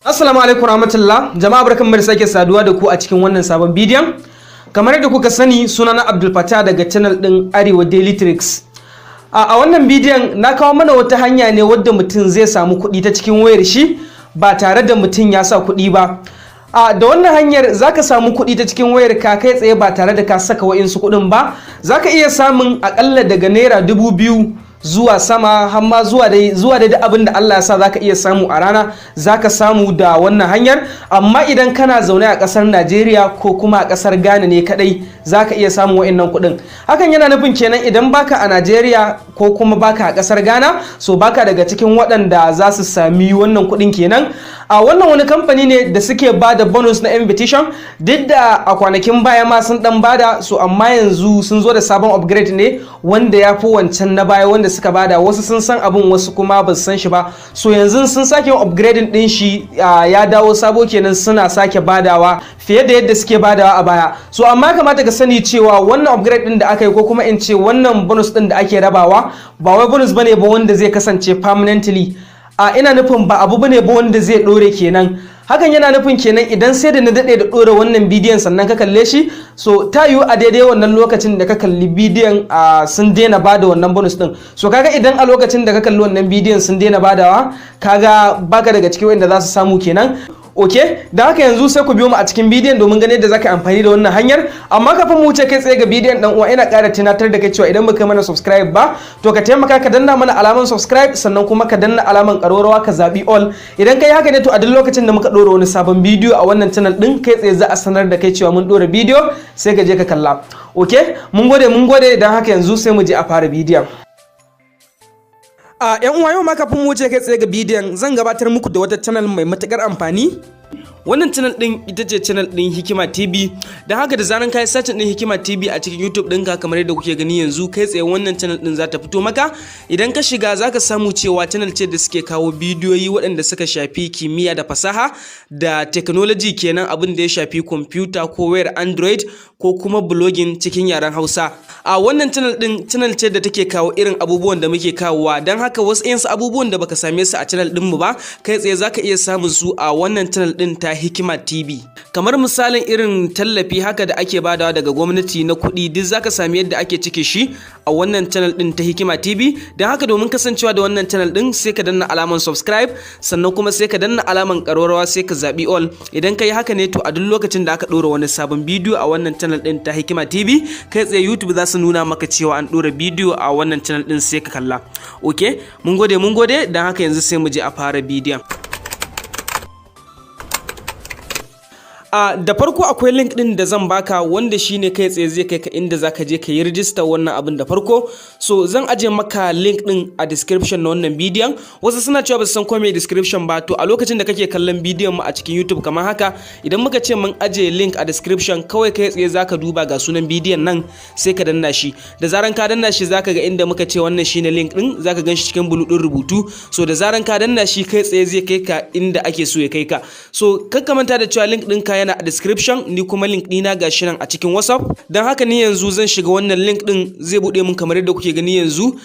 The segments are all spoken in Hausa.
Assalamu alaikum warahmatullah. Jama'a barkanmu da sake saduwa da ku a cikin wannan sabon bidiyon. Kamar yadda kuka sani, sunana Abdul Bata daga channel din Arewa Daily Tricks. A wannan bidiyon na kawo mana wata hanya ne wadda mutum zai samu kuɗi ta cikin wayar shi ba tare da mutum ya sa kuɗi ba. Da wannan hanyar zaka samu kuɗi ta cikin wayar ka kai tsaye ba tare da ka saka wa'insu kuɗin ba. Zaka iya samun akalla daga naira 2000 zuwa sama har ma zuwa da abin da Allah ya sa zaka iya samu a rana zaka samu da wannan hanyar. Amma idan kana zaune a kasar Najeriya ko kuma a kasar Ghana ne kadai zaka iya samu wa'annan kuɗin. Hakan yana nufin kenan idan baka a Najeriya ko kuma baka a kasar Ghana, so baka daga cikin waɗanda za su sami wannan kuɗin kenan. Wannan wani kamfani ne da suke bada bonus na invitation, duk da a kwanakin baya ma sun dan bada, so amma yanzu sun zo da sabon upgrade ne wanda ya fi wancan na baya wanda suka bada. Wasu sun san abun, wasu kuma ba su san shi ba, so yanzu sun sake upgrading din shi, ya dawo sabo kenan, suna sake badawa fiye da yadda suke badawa a baya. So amma kamata ka sani cewa wannan upgrade din da aka yi, ko kuma in ce wannan bonus din da ake rabawa, ba wai bonus bane ba wanda zai kasance permanently. Ina nufin ba abu bane ba wanda zai dore kenan. Hakan yana nufin kenan idan sai da na dade da dora wannan bidiyon sannan ka kalle shi, so ta yiwu a daidai wannan lokacin da ka kalli bidiyon sun daina bada wannan bonus din. So kaga idan a lokacin da ka kalli wannan bidiyon sun daina badawa, kaga baka daga cikin wanda za su samu kenan. Okay, da haka yanzu sai ku biyo mu a cikin bidiyon domin ganin yadda zaka amfani da wannan hanyar. Amma kafin mu wuce kai tsaye ga bidiyon, dan uwa ina ƙara tunatar da kai cewa idan baka mana subscribe ba, to ka taimaka ka danna mana alaman subscribe, sannan kuma ka danna alaman ƙararrawa ka zabi all. Idan kai haka ne, to a duk lokacin da muka ɗora wani sabon bidiyo a wannan channel din, kai tsaye za a sanar da kai cewa mun ɗora bidiyo, sai ka je ka kalla. Okay, mun gode, dan haka yanzu sai mu je a fara bidiyon. Yan uwa, yau ma kafin mu wuce kai tsaye ga bidiyon, zan gabatar muku da wata channel mai matukar amfani. Wannan channel din ita ce channel din Hikima TV. Dan haka da zaran kai search din Hikima TV a cikin YouTube ɗinka, kamar yadda kuke gani yanzu, kai tsaye wannan channel din za ta fito maka. Idan ka shiga zaka samu cewa channel ce da suke kawo bidiyoyi waɗanda suka shafi kimiyya da fasaha da technology kenan, abin da ya shafi computer ko wayar Android ko kuma blogging cikin yaren Hausa. Wannan channel ce da take kawo irin abubuwan da muke kawowa. Dan haka wasu yansu abubuwan da baka same su a channel din mu ba, kai tsaye zaka iya samun su a wannan channel din ta Hikima TV. Kamar misalin irin tallafi haka da ake badawa daga gwamnati na kuɗi, duk zaka sami yadda ake cike shi a wannan channel din ta Hikima TV. Dan haka domin kasancewa da wannan channel din, sai ka danna alaman subscribe, sannan kuma sai ka danna alaman ƙararrawa, sai ka zabi all. Idan kai haka ne, to a duk lokacin da aka ɗora wani sabon bidiyo a wannan channel din ta Hikima TV, kai tsaye YouTube za su nuna maka cewa an ɗora bidiyo a wannan channel din, sai ka kalla. Okay, mun gode, dan haka yanzu sai mu je a fara bidiyon. Da farko akwai link din da zan baka, wanda shine kai tsaye zai kai ka inda zaka je ka yi register wannan abin da farko. So zan aje maka link din a description na wannan bidiyon. Wasu suna cewa ba su san ko me description ba, to a lokacin da kake kallon bidiyon mu a cikin YouTube kamar haka, idan muka ce mun aje link a description, kawai kai tsaye zaka duba ga sunan bidiyon nan, sai ka danna shi. Da zaran ka danna shi zaka ga inda muka ce wannan shine link din, zaka ganshi cikin bulu din rubutu. So da zaran ka danna shi, kai tsaye zai kai ka inda ake so ya kai ka. So kakka manta da cewa link din ka yana a description, ni kuma link dina gashi nan a cikin WhatsApp. Dan haka ni yanzu zan shiga wannan link din, zai bude mun kamar yadda kuke gani yanzu.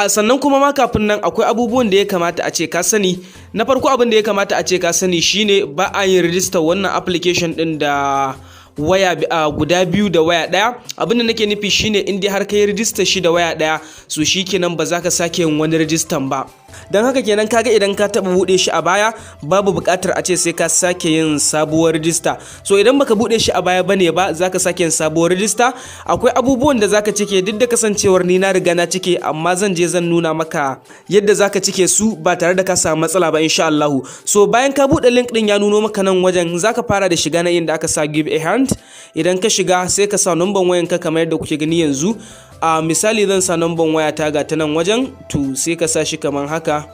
Sannan kuma ma kafin nan akwai abubuwan da ya kamata a ce ka sani. Na farko abin da ya kamata a ce ka sani shine ba a yin register wannan application din da waya guda biyu da waya daya. Abin da nake nufi shine in dai har kai register shi da waya daya, so shikenan ba za ka sake yin wani register ba. Dan haka kenan kaga idan ka taba bude shi a baya, babu buƙatar a ce sai ka sake yin sabuwar register. So idan baka bude shi a baya bane ba, zaka sake yin sabuwar register. Akwai abubuwan da zaka cike, duk da kasancewar ni na riga na cike, amma zan je zan nuna maka yadda zaka cike su ba tare da ka samu matsala ba, insha Allah. So bayan ka bude link din ya nuno maka nan wajen, zaka fara da shiga na inda aka sa give a hand. Idan ka shiga, sai ka sa number wayanka kamar yadda kuke gani yanzu. Misali zan sa number waya ta ga ta nan wajen, to sai ka sa shi kamar haka,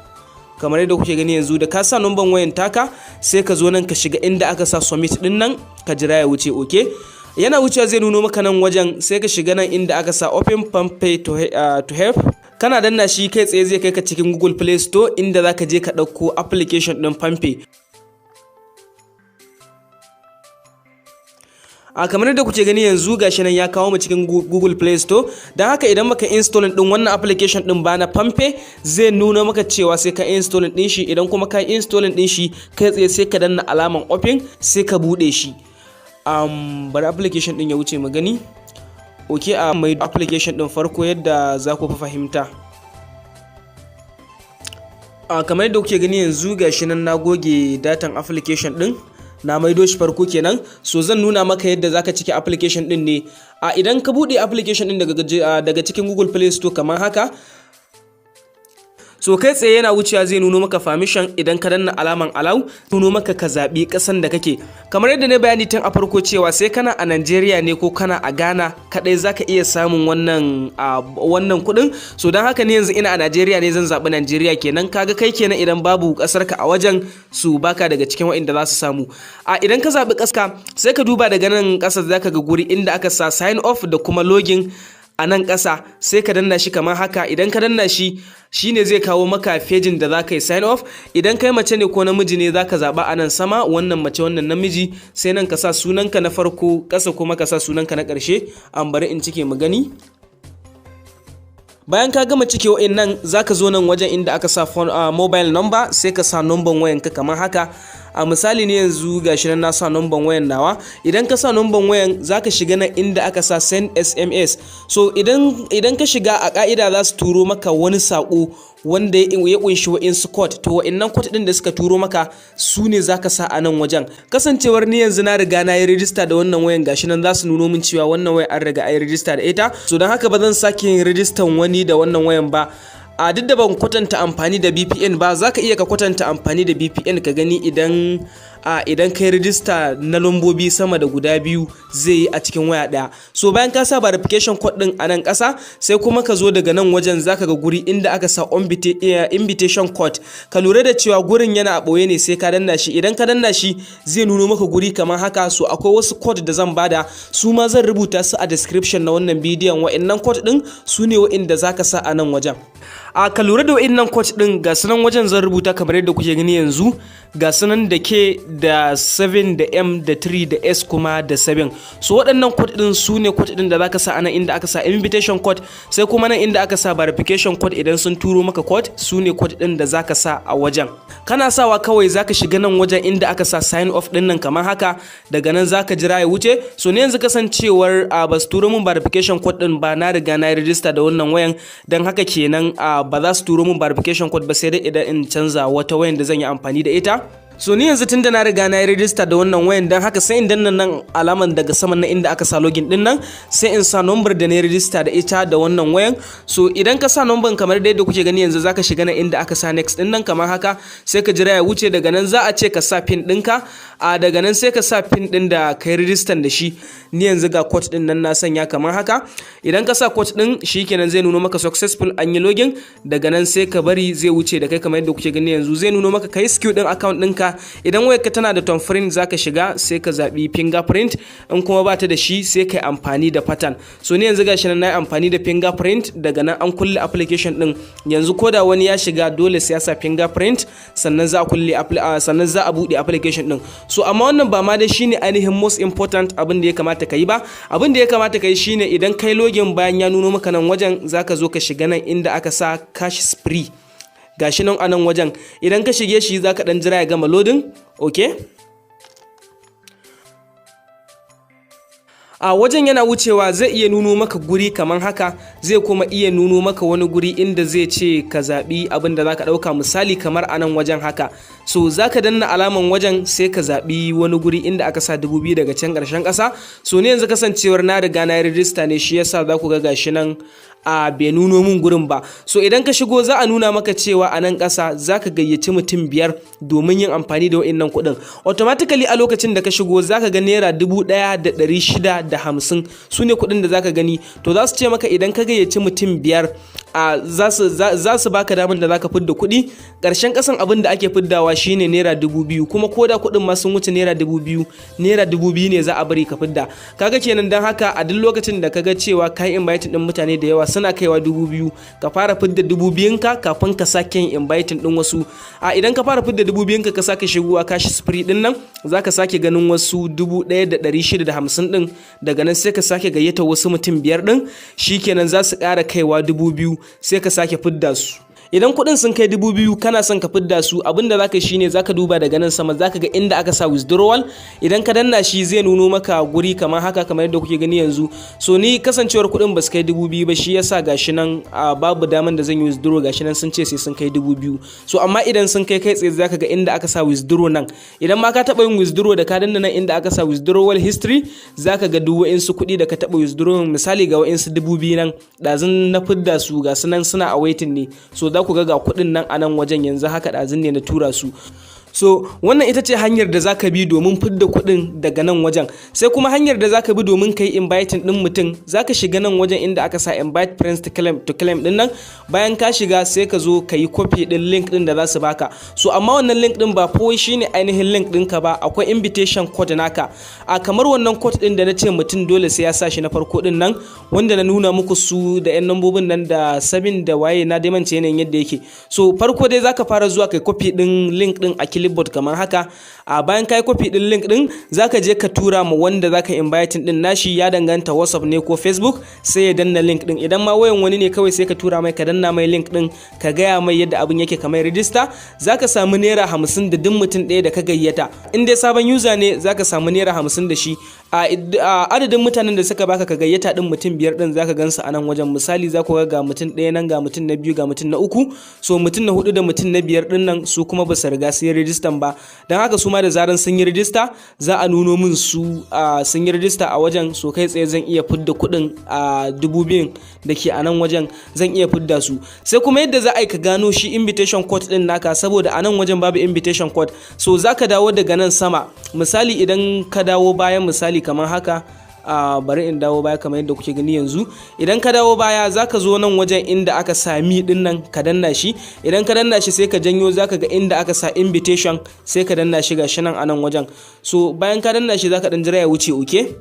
kamar yadda kuke gani yanzu. Da ka sa number wayan taka, sai ka zo nan ka shiga inda aka sa submit din nan, ka jira ya wuce. Okay, yana wucewa zai nuno maka nan wajen, sai ka shiga nan inda aka sa open pay to help. Kana danna shi, kai tsaye zai kai ka cikin Google Play Store, inda zaka je ka dauko application din Pampe. kamar yadda kuke gani yanzu gashi nan ya kawo mu cikin Google Play Store. Dan haka idan maka install din wannan application din ba na Pampe zai nuna maka cewa sai ka install din shi. Idan kuma ka install din shi kai tsaye sai ka danna alaman open sai ka bude shi. Bari application din ya wuce mu gani. Okay, mai application din farko yadda za ku fahimta. Kamar yadda kuke gani yanzu gashi nan na goge datan application din. Na maido shi farko kenan, so zan nuna maka yadda zaka cike application din ne. Idan ka bude application din daga cikin Google Play Store kamar haka, so kai tsaye yana wucewa zai nuno maka permission. Idan ka danna alaman allow nuno maka ka zabi kasan da kake. Kamar yadda na bayani tun a farko cewa sai kana a Nigeria ne ko kana a Ghana kadai zaka iya samun wannan kudin. So dan haka ne yanzu ina a Nigeria ne, zan zabi Nigeria kenan. Kaga kai kenan idan babu kasar ka a wajen su baka daga cikin waɗanda za su samu. Idan ka zabi kaska sai ka duba daga nan kasar zaka ga guri inda aka sa sign off da kuma login. A nan ƙasa sai ka danna shi kamar haka. Idan ka danna shi shine zai kawo maka fejin da zaka yi sign off. Idan kai mace ne ko namiji ne zaka zaba a nan sama, wannan mace wannan namiji, sai nan ka sa sunanka na farko, ƙasa kuma ka sa sunanka na ƙarshe. Bari in cike mu gani. Bayan ka gama cike wa'annan zaka zo nan wajen inda aka sa phone mobile number, sai ka sa number wayanka kamar haka. Misali ne yanzu gashi nan na sa number wayan nawa. Idan ka sa number wayan zaka shiga nan inda aka sa send SMS. So idan ka shiga a ka'ida za su turo maka wani sako wanda ya kunshi wa'insu code. To wa'innan code din da suka turo maka su ne zaka sa a nan wajen. Kasancewar ni yanzu na riga na yi register da wannan wayan, gashi nan za su nuno min cewa wannan wayan an riga an yi register da ita. So dan haka ba zan sake yin register wani da wannan wayan ba. Duk da ban kwatanta amfani da VPN ba, zaka iya ka kwatanta amfani da VPN ka gani idan kai rijista na lambobi sama da guda biyu zai yi a cikin waya daya. So bayan ka sa verification code din a nan kasa, sai kuma ka zo daga nan wajen zaka ga guri inda aka sa invitation code. Ka lura da cewa gurin yana a boye ne, sai ka danna shi. Idan ka danna shi zai nuno maka guri kamar haka. So akwai wasu code da zan bada, su ma zan rubuta su a description na wannan bidiyon. Wa'annan code din su ne wa'inda zaka sa a nan wajen. Ka lura da wa'innan code din ga sunan wajen zan rubuta kamar yadda kuke gani yanzu. Ga sunan da K da 7 da M da 3 da S kuma da 7. So waɗannan code din su ne code din da zaka sa anan inda aka sa invitation code, sai kuma nan inda aka sa verification code. Idan sun turo maka code su ne code din da zaka sa a wajen. Kana sawa kawai zaka shiga nan wajen inda aka sa sign off din nan kamar haka. Daga nan zaka jira ya wuce. So ne yanzu kasancewar ba su turo min verification code din ba, na riga na register da wannan wayan, dan haka kenan ba za su turo min verification code ba, sai dai idan in canza wata wayan da zan yi amfani da ita. So ni yanzu tunda na riga na yi register da wannan wayan, dan haka sai in danna nan alaman daga saman na inda aka sa login din nan, sai in sa number da na yi register da ita da wannan wayan. So idan ka sa number kamar da yadda kuke gani yanzu, zaka shiga nan inda aka sa next din nan kamar haka, sai ka jira ya wuce. Daga nan za a ce ka sa pin ɗinka. Daga nan sai ka sa pin din da kai register da shi. Ni yanzu ga code din nan na sanya kamar haka. Idan ka sa code din shikenan zai nuno maka successful, an yi login. Daga nan sai ka bari zai wuce da kai kamar yadda kuke gani yanzu. Zai nuno maka kai secure din account ɗinka. Idan wayarka tana da thumbprint zaka shiga sai ka zabi fingerprint, in kuma bata da shi sai kai amfani da pattern. So ni yanzu gashi nan nayi amfani da fingerprint. Daga nan an kulle application din. Yanzu koda wani ya shiga dole sai ya sa fingerprint sannan za a kulle sannan za a bude application din. So amma wannan ba ma dai shine ainihin most important abin da ya kamata ka yi ba. Abin da ya kamata ka yi shine idan kai login bayan ya nuno maka nan wajen, zaka zo ka shiga nan inda aka sa cash spree. Gashi nan a nan wajen, idan ka shige shi zaka dan jira ya gama loading. Okay, wajen yana wucewa zai iya nuno maka guri kamar haka, zai kuma iya nuno maka wani guri inda zai ce ka zabi abin da zaka dauka. Misali kamar a nan wajen haka, so zaka danna alaman wajen sai ka zabi wani guri inda aka sa 2000 daga can karshen kasa. So ne yanzu kasancewar na riga na register ne, shi yasa za ku ga gashi nan bai nuno mun gurin ba. So idan ka shigo za a nuna maka cewa a nan ƙasa za ka gayyaci mutum 5 domin yin amfani da wa'innan kuɗin. Automatically a lokacin da ka shigo za ka ga naira 1650 su ne kuɗin da za ka gani. To za su ce maka idan ka gayyaci mutum 5 za su baka damar da za ka fidda kuɗi. Ƙarshen ƙasan abin da ake fiddawa shine naira 2000, kuma ko da kuɗin ma sun wuce naira 2000, naira 2000 ne za a bari ka fidda. Kaga kenan dan haka a duk lokacin da kaga cewa kai invite din mutane da yawa suna kaiwa 2000 ka fara fidda 2000 ka kafin ka sake yin inviting din wasu. Idan ka fara fidda 2000 ka sake shigowa kashi spree din nan zaka sake ganin wasu 1650 din, daga nan sai ka sake gayyata wasu mutum 5 din, shikenan za su ƙara kaiwa 2000 sai ka sake fidda su. Idan kuɗin sun kai 2000 kana son ka fidda su, abinda zaka yi shine zaka duba daga nan sama zaka ga inda aka sa withdrawal. Idan ka danna shi zai nuno maka guri kamar haka, kamar yadda kuke gani yanzu. So ni kasancewar kuɗin ba su kai 2000 ba shi yasa gashi nan babu daman da zan yi withdraw, gashi nan sun ce sai sun kai 2000. So amma idan sun kai tsaye zaka ga inda aka sa withdraw nan. Idan ma ka taba yin withdraw da ka danna nan inda aka sa withdrawal history zaka ga duk wa'insu kuɗi da ka taba withdraw, misali ga wa'insu 2000 nan dazun na fidda su ga sunan suna a waiting ne. So ku ga kuɗin nan a nan wajen yanzu haka ɗazun ne na tura su. So wannan ita ce hanyar da zaka bi domin fidda kuɗin daga nan wajen. Sai kuma hanyar da zaka bi domin kai inviting din mutum, zaka shiga nan wajen inda aka sa invite friends to claim din nan. Bayan ka shiga sai ka zo ka yi copy din link din da za su baka. So amma wannan link din ba kawai shine ainihin link ɗinka ba, akwai invitation code naka. Kamar wannan code din da na ce mutum dole sai ya sa shi na farko din nan, wanda na nuna muku su da yan nambobin nan da 7 da waye, na dai mance yanayin yadda yake. So farko dai zaka fara zuwa kai copy din link din a clipboard kamar haka. Bayan kai copy din link din zaka je ka tura ma wanda zaka inviting din nashi, ya danganta WhatsApp ne ko Facebook, sai ya danna link din. Idan ma wayan wani ne kawai sai ka tura mai, ka danna mai link din, ka gaya mai yadda abin yake kamar register. Zaka samu naira 50 da duk mutum ɗaya da ka gayyata. In dai sabon user ne zaka samu naira 50 da shi. Adadin mutanen da suka baka ka gayyata din mutum 5 din zaka gansu a nan wajen. Misali za ku ga mutum ɗaya nan, ga mutum na 2, ga mutum na 3. So mutum na 4 da mutum na 5 din nan su kuma ba su riga sun yi register ba, don haka su ma da zaran sun yi register za a nuno min su sun yi register a wajen. So kai tsaye zan iya fidda kuɗin a 2000 da ke a nan wajen, zan iya fidda su. Sai kuma yadda za a yi ka gano shi invitation code din naka, saboda a nan wajen babu invitation code. So zaka dawo daga nan sama, misali idan ka dawo bayan, misali kamar haka. Bari in dawo baya kamar yadda kuke gani yanzu. Idan ka dawo baya zaka zo nan wajen inda aka sami din nan ka danna shi. Idan ka danna shi sai ka janyo, zaka ga inda aka sa invitation sai ka danna shi gashi nan a nan wajen. So bayan ka danna shi zaka dan jira ya wuce, okay?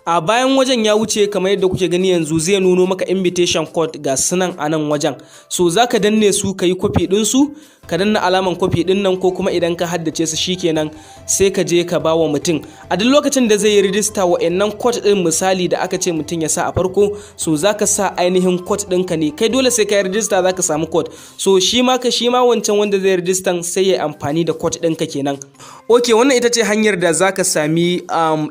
Bayan wajen ya wuce kamar yadda kuke gani yanzu zai nuno maka invitation code ga sunan a nan wajen. So zaka danne su ka yi copy din su, ka danna alaman copy din nan, ko kuma idan ka haddace su shikenan sai ka je ka bawa mutum. A duk lokacin da zai yi register wa'annan code din, misali da aka ce mutum ya sa a farko, so zaka sa ainihin code ɗinka ne. Kai dole sai ka yi register zaka samu code. So shi ma wancan wanda zai register sai ya amfani da code ɗinka kenan. Okay, wannan ita ce hanyar da zaka sami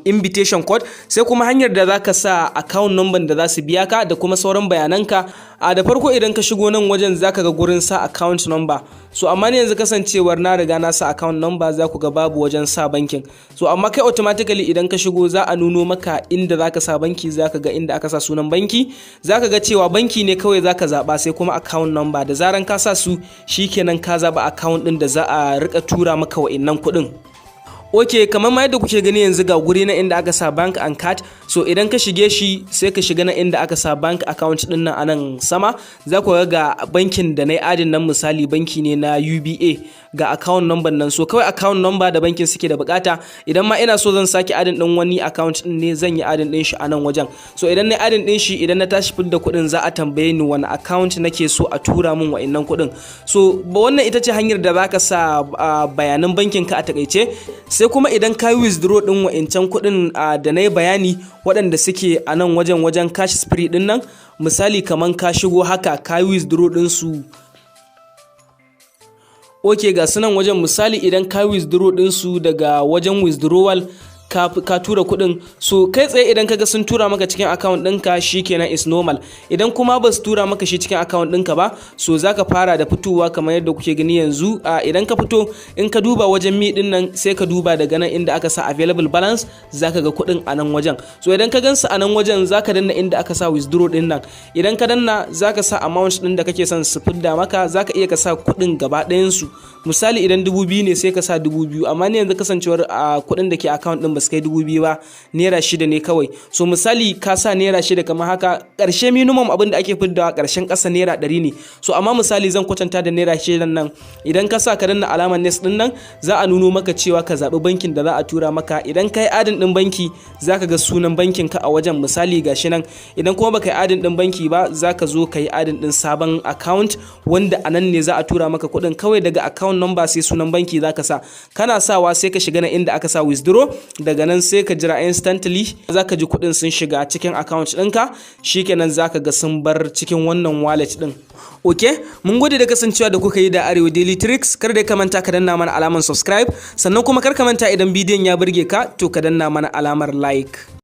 invitation code. Sai kuma hanyar da zaka sa account number da za su biya ka da kuma sauran bayananka. Da farko idan ka shigo nan wajen zaka ga gurin sa account number. So amma ne yanzu kasancewar na riga na sa account number za ku ga babu wajen sa bankin. So amma kai automatically idan ka shigo za a nuno maka inda zaka sa banki, zaka ga inda aka sa sunan banki, zaka ga cewa banki ne kawai zaka zaba, sai kuma account number. Da zaran ka sa su shikenan ka zaba account din da za a rika tura maka wa'innan kuɗin. Okay, kamar ma yadda kuke gani yanzu ga guri na inda aka sa bank and card. So idan ka shige shi sai ka shiga na inda aka sa bank account din nan anan sama, za ku ga bankin da na yi adin nan, misali banki ne na UBA, ga account number nan. So kawai account number da bankin suke da bukata. Idan ma ina so zan saki adin din wani account din ne, zan yi adin din shi a nan wajen. So idan na adin din shi, idan na tashi fidda kuɗin za a tambaye ni wani account nake so a tura min wa'annan kuɗin. So wannan ita ce hanyar da zaka sa bayanan bankin ka a takaice. Sai kuma idan ka yi withdraw din wa'incan kuɗin da na yi bayani waɗanda suke a nan wajen cash spree din nan, misali kaman ka shigo haka ka yi withdraw din su. Okay, ga sunan wajen, misali idan ka yi withdraw din su daga wajen withdrawal ka tura kuɗin. So kai tsaye idan kaga sun tura maka cikin account ɗinka shikenan is normal. Idan kuma ba su tura maka shi cikin account ɗinka ba, so zaka fara da fitowa kamar yadda kuke gani yanzu. Idan ka fito, in ka duba wajen mi din nan, sai ka duba daga nan inda aka sa available balance, zaka ga kuɗin a nan wajen. So idan ka gansu a nan wajen zaka danna inda aka sa withdraw din nan. Idan ka danna zaka sa amount din da kake son su fidda maka, zaka iya ka sa kuɗin gaba ɗayan su. Misali idan 2000 ne sai ka sa 2000, amma ne yanzu kasancewar kuɗin da ke account din ba basu kai 2000 ba, naira 6 ne kawai. So misali ka sa naira 6 kamar haka, ƙarshe minimum abin da ake fiddawa ƙarshen ƙasa naira 100 ne. So amma misali zan kwatanta da naira 6 nan, idan ka sa ka danna alamar next din nan za a nuno maka cewa ka zaɓi bankin da za a tura maka. Idan ka yi adin ɗin banki za ka ga sunan bankin ka a wajen, misali gashi nan. Idan kuma baka yi adin ɗin banki ba za ka zo ka yi adin ɗin sabon account wanda a nan ne za a tura maka kuɗin. Kawai daga account number sai sunan banki za ka sa, kana sawa sai ka shiga na inda aka sa withdraw, daga nan sai ka jira instantly za ka ji kuɗin sun shiga cikin account ɗinka, shikenan za ka ga sun bar cikin wannan wallet ɗin. Ok, mun gode da kasancewa da kuka yi da Arewa Daily Tricks. Kar da ka manta ka danna mana alamar subscribe, sannan kuma kar ka manta idan bidiyon ya burge ka to ka danna mana alamar like.